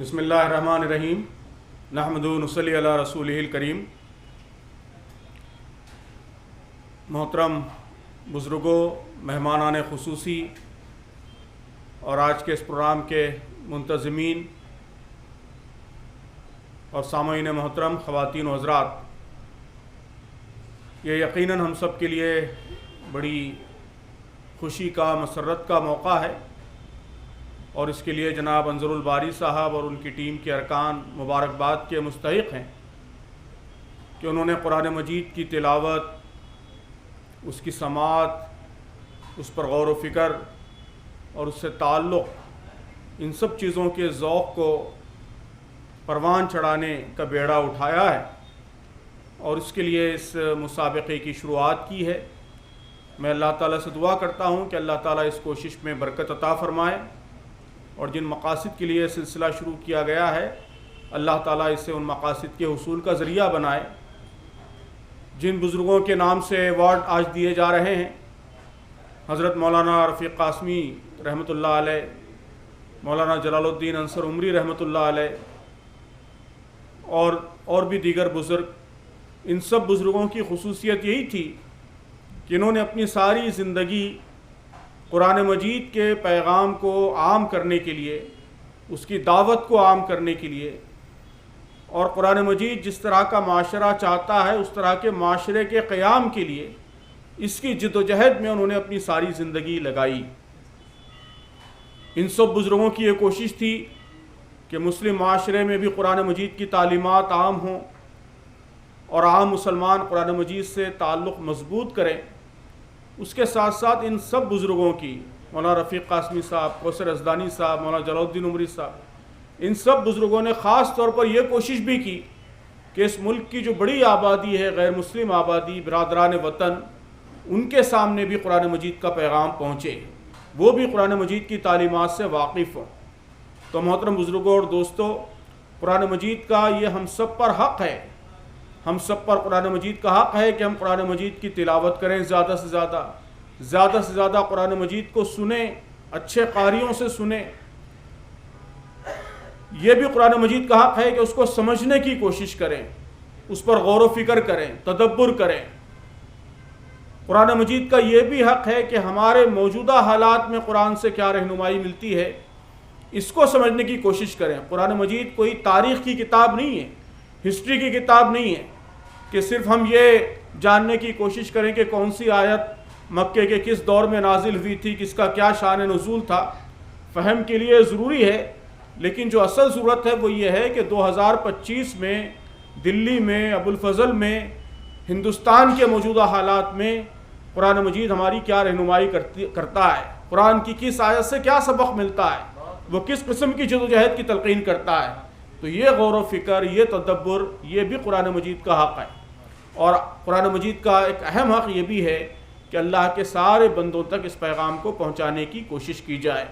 بسم اللہ الرحمن الرحیم نحمدہ و نصلی علی رسولہ الکریم۔ محترم بزرگوں، مہمانان خصوصی اور آج کے اس پروگرام کے منتظمین اور سامعین محترم، خواتین و حضرات، یہ یقیناً ہم سب کے لیے بڑی خوشی کا، مسرت کا موقع ہے اور اس کے لیے جناب انظر الباری صاحب اور ان کی ٹیم کے ارکان مبارکباد کے مستحق ہیں کہ انہوں نے قرآن مجید کی تلاوت، اس کی سماعت، اس پر غور و فکر اور اس سے تعلق، ان سب چیزوں کے ذوق کو پروان چڑھانے کا بیڑا اٹھایا ہے اور اس کے لیے اس مسابقے کی شروعات کی ہے۔ میں اللہ تعالیٰ سے دعا کرتا ہوں کہ اللہ تعالیٰ اس کوشش میں برکت عطا فرمائے اور جن مقاصد کے لیے سلسلہ شروع کیا گیا ہے، اللہ تعالیٰ اسے ان مقاصد کے حصول کا ذریعہ بنائے۔ جن بزرگوں کے نام سے ایوارڈ آج دیے جا رہے ہیں، حضرت مولانا رفیق قاسمی رحمۃ اللہ علیہ، مولانا جلال الدین انصر عمری رحمۃ اللہ علیہ اور بھی دیگر بزرگ، ان سب بزرگوں کی خصوصیت یہی تھی کہ انہوں نے اپنی ساری زندگی قرآن مجید کے پیغام کو عام کرنے کے لیے، اس کی دعوت کو عام کرنے کے لیے، اور قرآن مجید جس طرح کا معاشرہ چاہتا ہے اس طرح کے معاشرے کے قیام کے لیے اس کی جد و جہد میں انہوں نے اپنی ساری زندگی لگائی۔ ان سب بزرگوں کی یہ کوشش تھی کہ مسلم معاشرے میں بھی قرآن مجید کی تعلیمات عام ہوں اور عام مسلمان قرآن مجید سے تعلق مضبوط کریں۔ اس کے ساتھ ساتھ ان سب بزرگوں کی، مولانا رفیق قاسمی صاحب، کوثر یزدانی صاحب، مولانا جلال الدین عمری صاحب، ان سب بزرگوں نے خاص طور پر یہ کوشش بھی کی کہ اس ملک کی جو بڑی آبادی ہے، غیر مسلم آبادی، برادران وطن، ان کے سامنے بھی قرآن مجید کا پیغام پہنچے، وہ بھی قرآن مجید کی تعلیمات سے واقف ہوں۔ تو محترم بزرگوں اور دوستوں، قرآن مجید کا یہ ہم سب پر حق ہے، ہم سب پر قرآن مجید کا حق ہے کہ ہم قرآن مجید کی تلاوت کریں، زیادہ سے زیادہ قرآن مجید کو سنیں، اچھے قاریوں سے سنیں۔ یہ بھی قرآن مجید کا حق ہے کہ اس کو سمجھنے کی کوشش کریں، اس پر غور و فکر کریں، تدبر کریں۔ قرآن مجید کا یہ بھی حق ہے کہ ہمارے موجودہ حالات میں قرآن سے کیا رہنمائی ملتی ہے، اس کو سمجھنے کی کوشش کریں۔ قرآن مجید کوئی تاریخ کی کتاب نہیں ہے، ہسٹری کی کتاب نہیں ہے کہ صرف ہم یہ جاننے کی کوشش کریں کہ کون سی آیت مکے کے کس دور میں نازل ہوئی تھی، کس کا کیا شان نزول تھا۔ فہم کے لیے ضروری ہے، لیکن جو اصل ضرورت ہے وہ یہ ہے کہ 2025 میں دلی میں، ابوالفضل میں، ہندوستان کے موجودہ حالات میں قرآن مجید ہماری کیا رہنمائی کرتا ہے، قرآن کی کس آیت سے کیا سبق ملتا ہے، وہ کس قسم کی جدوجہد کی تلقین کرتا ہے۔ تو یہ غور و فکر، یہ تدبر، یہ بھی قرآن مجید کا حق ہے۔ اور قرآن مجید کا ایک اہم حق یہ بھی ہے کہ اللہ کے سارے بندوں تک اس پیغام کو پہنچانے کی کوشش کی جائے۔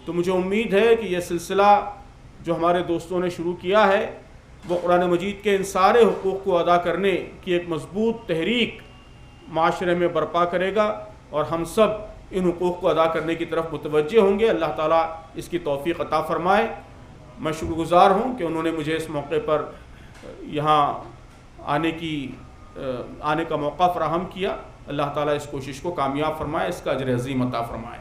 تو مجھے امید ہے کہ یہ سلسلہ جو ہمارے دوستوں نے شروع کیا ہے وہ قرآن مجید کے ان سارے حقوق کو ادا کرنے کی ایک مضبوط تحریک معاشرے میں برپا کرے گا اور ہم سب ان حقوق کو ادا کرنے کی طرف متوجہ ہوں گے۔ اللہ تعالیٰ اس کی توفیق عطا فرمائے۔ میں شکر گزار ہوں کہ انہوں نے مجھے اس موقع پر یہاں آنے کا موقع فراہم کیا۔ اللہ تعالیٰ اس کوشش کو کامیاب فرمائے، اس کا اجر عظیم عطا فرمائے۔